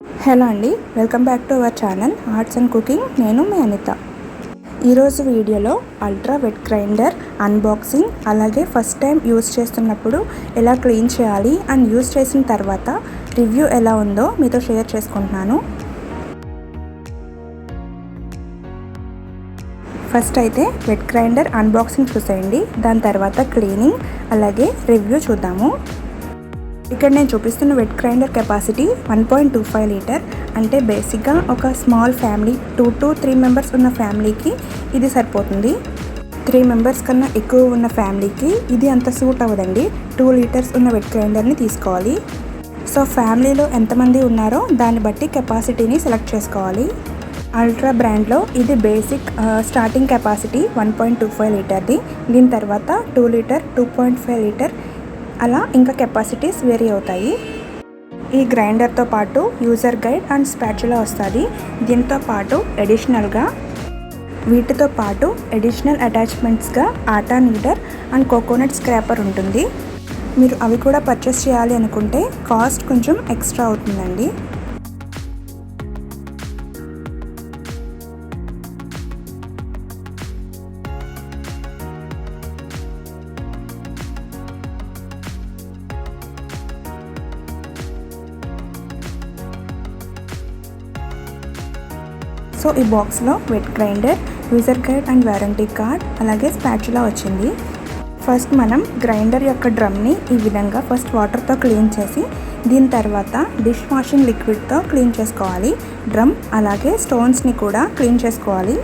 Hello అండి, welcome back to our channel arts and cooking. నేను మీ అనిత. ఈరోజు వీడియోలో అల్ట్రా వెట్ గ్రైండర్ అన్బాక్సింగ్, అలాగే ఫస్ట్ టైం యూస్ చేస్తున్నప్పుడు ఎలా క్లీన్ చేయాలి అండ్ యూస్ చేసిన తర్వాత రివ్యూ ఎలా ఉందో మీతో షేర్ చేసుకుంటున్నాను. ఫస్ట్ అయితే వెట్ గ్రైండర్ అన్బాక్సింగ్ చూసేయండి, దాని తర్వాత క్లీనింగ్ అలాగే రివ్యూ చూద్దాము. ఇక్కడ నేను చూపిస్తున్న వెట్ గ్రైండర్ కెపాసిటీ 1.25 లీటర్. అంటే బేసిక్గా ఒక స్మాల్ ఫ్యామిలీ 2 to 3 మెంబర్స్ ఉన్న ఫ్యామిలీకి ఇది సరిపోతుంది. 3 మెంబర్స్ కన్నా ఎక్కువ ఉన్న ఫ్యామిలీకి ఇది అంత సూట్ అవ్వదండి. 2 లీటర్స్ ఉన్న వెట్ గ్రైండర్ని తీసుకోవాలి. సో ఫ్యామిలీలో ఎంతమంది ఉన్నారో దాన్ని బట్టి కెపాసిటీని సెలెక్ట్ చేసుకోవాలి. అల్ట్రా బ్రాండ్లో ఇది బేసిక్ స్టార్టింగ్ కెపాసిటీ 1.25 లీటర్ది. దీని తర్వాత 2 లీటర్, 2.5 లీటర్ అలా ఇంకా కెపాసిటీస్ వేరీ అవుతాయి. ఈ గ్రైండర్తో పాటు యూజర్ గైడ్ అండ్ స్పాచులా వస్తుంది. దీంతో పాటు వీటితో పాటు అడిషనల్ అటాచ్మెంట్స్గా atta kneader and coconut scraper ఉంటుంది. మీరు అవి కూడా పర్చేస్ చేయాలి అనుకుంటే కాస్ట్ కొంచెం ఎక్స్ట్రా అవుతుందండి. సో ఈ బాక్స్లో wet grinder, user guide and warranty card అలాగే స్పాచులా వచ్చింది. ఫస్ట్ మనం గ్రైండర్ యొక్క డ్రమ్ని ఈ విధంగా ఫస్ట్ వాటర్తో క్లీన్ చేసి దీని తర్వాత డిష్ వాషింగ్ లిక్విడ్తో క్లీన్ చేసుకోవాలి. డ్రమ్ అలాగే స్టోన్స్ని కూడా క్లీన్ చేసుకోవాలి.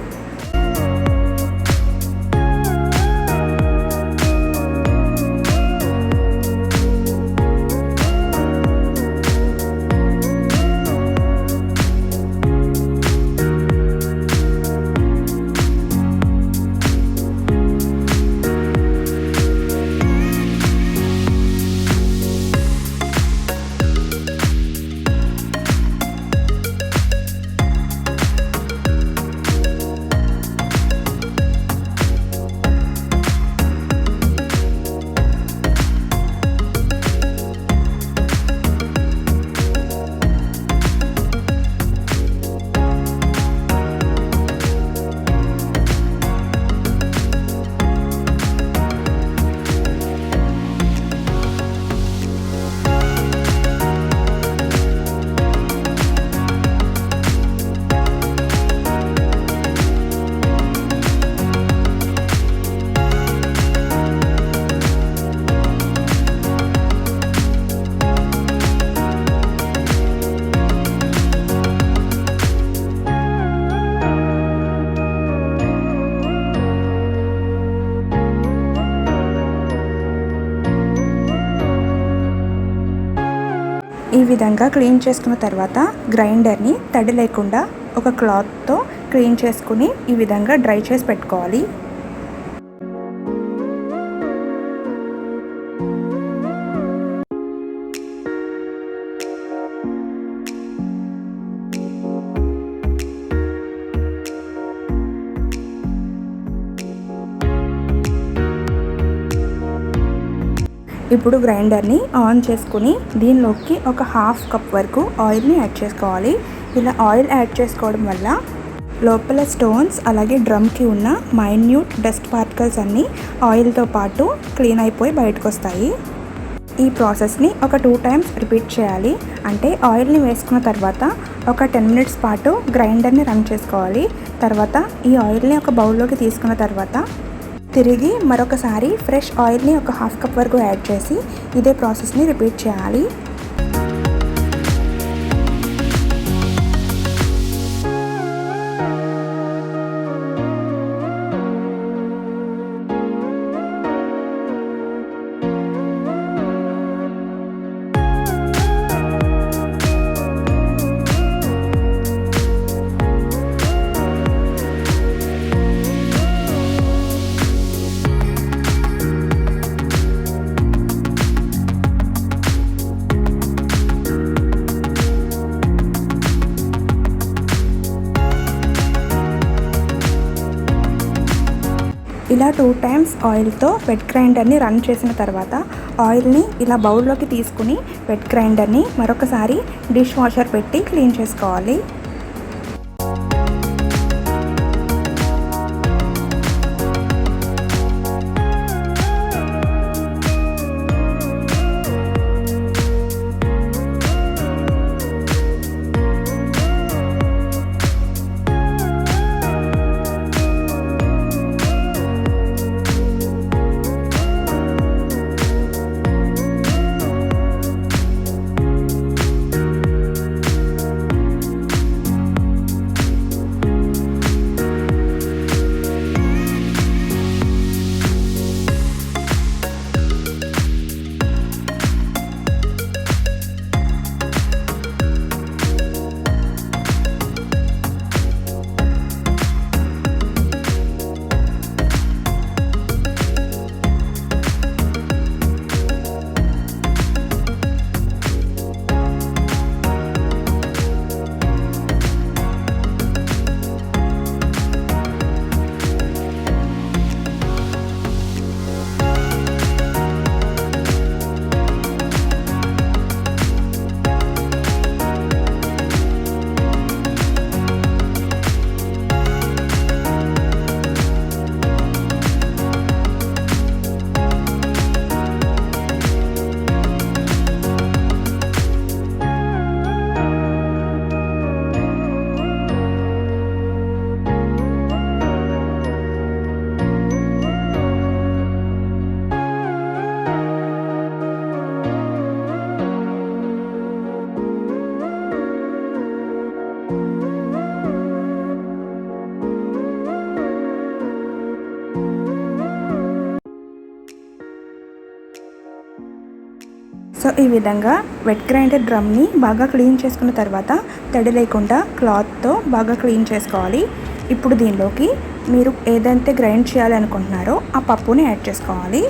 ఈ విధంగా క్లీన్ చేసుకున్న తర్వాత గ్రైండర్ని తడి లేకుండా ఒక క్లాత్తో క్లీన్ చేసుకుని ఈ విధంగా డ్రై చేసి పెట్టుకోవాలి. ఇప్పుడు గ్రైండర్ని ఆన్ చేసుకుని దీనిలోకి ఒక హాఫ్ కప్ వరకు ఆయిల్ని యాడ్ చేసుకోవాలి. ఇలా ఆయిల్ యాడ్ చేసుకోవడం వల్ల లోపల స్టోన్స్ అలాగే డ్రమ్కి ఉన్న మైన్యూట్ డస్ట్ పార్టికల్స్ అన్నీ ఆయిల్తో పాటు క్లీన్ అయిపోయి బయటకు వస్తాయి. ఈ ప్రాసెస్ని ఒక 2 times రిపీట్ చేయాలి. అంటే ఆయిల్ని వేసుకున్న తర్వాత ఒక 10 minutes పాటు గ్రైండర్ని రన్ చేసుకోవాలి. తర్వాత ఈ ఆయిల్ని ఒక బౌల్లోకి తీసుకున్న తర్వాత తిరిగి మరొకసారి ఫ్రెష్ ఆయిల్ని ఒక హాఫ్ కప్ వరకు యాడ్ చేసి ఇదే ప్రాసెస్ని రిపీట్ చేయాలి. ఇలా 2 టైమ్స్ ఆయిల్తో వెట్ గ్రైండర్ని రన్ చేసిన తర్వాత ఆయిల్ని ఇలా బౌల్లోకి తీసుకుని వెట్ గ్రైండర్ని మరొకసారి డిష్ వాషర్ పెట్టి క్లీన్ చేసుకోవాలి. సో ఈ విధంగా వెట్ గ్రైండర్ డ్రమ్ని బాగా క్లీన్ చేసుకున్న తర్వాత తడి లేకుండా క్లాత్తో బాగా క్లీన్ చేసుకోవాలి. ఇప్పుడు దీనిలోకి మీరు ఏదైతే గ్రైండ్ చేయాలనుకుంటున్నారో ఆ పప్పుని యాడ్ చేసుకోవాలి.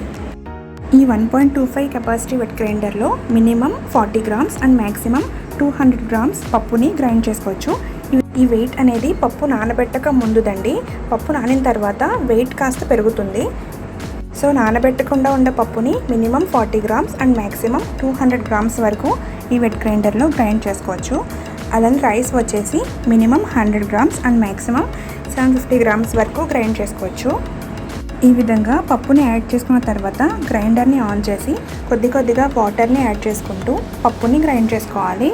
ఈ 1.25 కెపాసిటీ వెట్ గ్రైండర్లో minimum 40 grams and maximum 200 grams పప్పుని గ్రైండ్ చేసుకోవచ్చు. ఈ వెయిట్ అనేది పప్పు నానబెట్టక ముందుదండి. పప్పు నానిన తర్వాత వెయిట్ కాస్త పెరుగుతుంది. సో నానబెట్టకుండా ఉన్న పప్పుని minimum 40 grams and maximum 200 grams వరకు ఈ వెట్ గ్రైండర్లో గ్రైండ్ చేసుకోవచ్చు. అలానే రైస్ వచ్చేసి minimum 100 grams and maximum 750 grams వరకు గ్రైండ్ చేసుకోవచ్చు. ఈ విధంగా పప్పుని యాడ్ చేసుకున్న తర్వాత గ్రైండర్ని ఆన్ చేసి కొద్దిగా వాటర్ని యాడ్ చేసుకుంటూ పప్పుని గ్రైండ్ చేసుకోవాలి.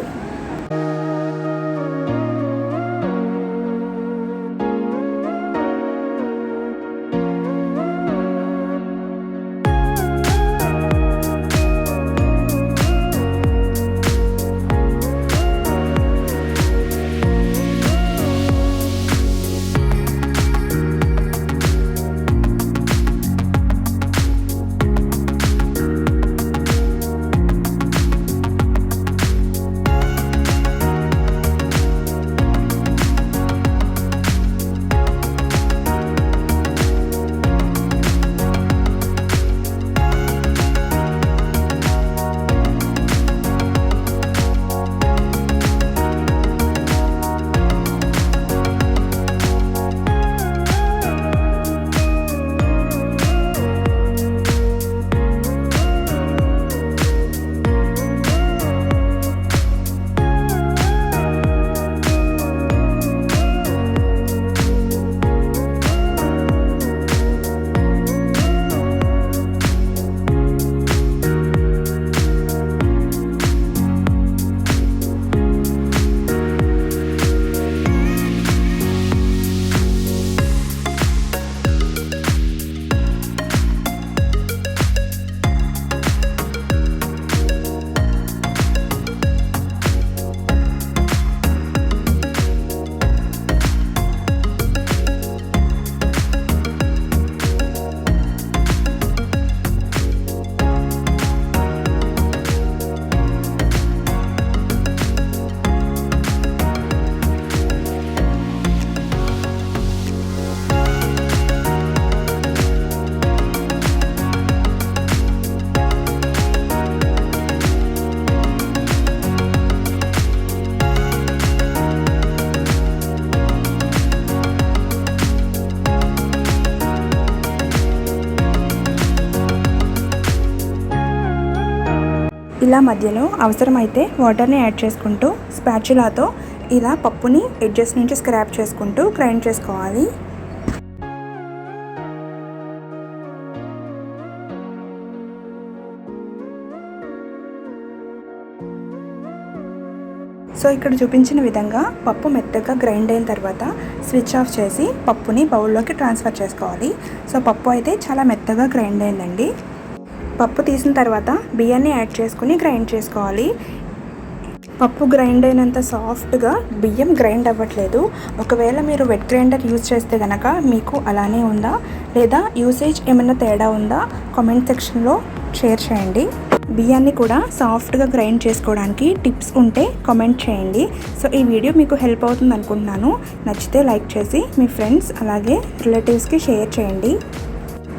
ఇలా మధ్యలో అవసరమైతే వాటర్ని యాడ్ చేసుకుంటూ స్పాచులాతో ఇలా పప్పుని ఎడ్జెస్ నుంచి స్క్రాప్ చేసుకుంటూ గ్రైండ్ చేసుకోవాలి. సో ఇక్కడ చూపించిన విధంగా పప్పు మెత్తగా గ్రైండ్ అయిన తర్వాత స్విచ్ ఆఫ్ చేసి పప్పుని బౌల్లోకి ట్రాన్స్ఫర్ చేసుకోవాలి. సో పప్పు అయితే చాలా మెత్తగా గ్రైండ్ అయిందండి. పప్పు తీసిన తర్వాత బియ్యాన్ని యాడ్ చేసుకుని గ్రైండ్ చేసుకోవాలి. పప్పు గ్రైండ్ అయినంత సాఫ్ట్గా బియ్యం గ్రైండ్ అవ్వట్లేదు. ఒకవేళ మీరు వెట్ గ్రైండర్ యూజ్ చేస్తే కనుక మీకు అలానే ఉందా లేదా యూసేజ్ ఏమైనా తేడా ఉందా కామెంట్ సెక్షన్లో షేర్ చేయండి. బియ్యాన్ని కూడా సాఫ్ట్గా గ్రైండ్ చేసుకోవడానికి టిప్స్ ఉంటే కామెంట్ చేయండి. సో ఈ వీడియో మీకు హెల్ప్ అవుతుంది అనుకుంటున్నాను. నచ్చితే లైక్ చేసి మీ ఫ్రెండ్స్ అలాగే రిలేటివ్స్కి షేర్ చేయండి.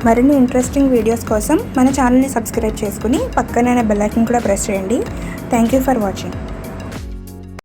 మరిన్ని ఇంట్రెస్టింగ్ వీడియోస్ కోసం మన ఛానల్ని సబ్స్క్రైబ్ చేసుకుని పక్కనే బెల్ ఐకాన్ కూడా ప్రెస్ చేయండి. Thank you for watching.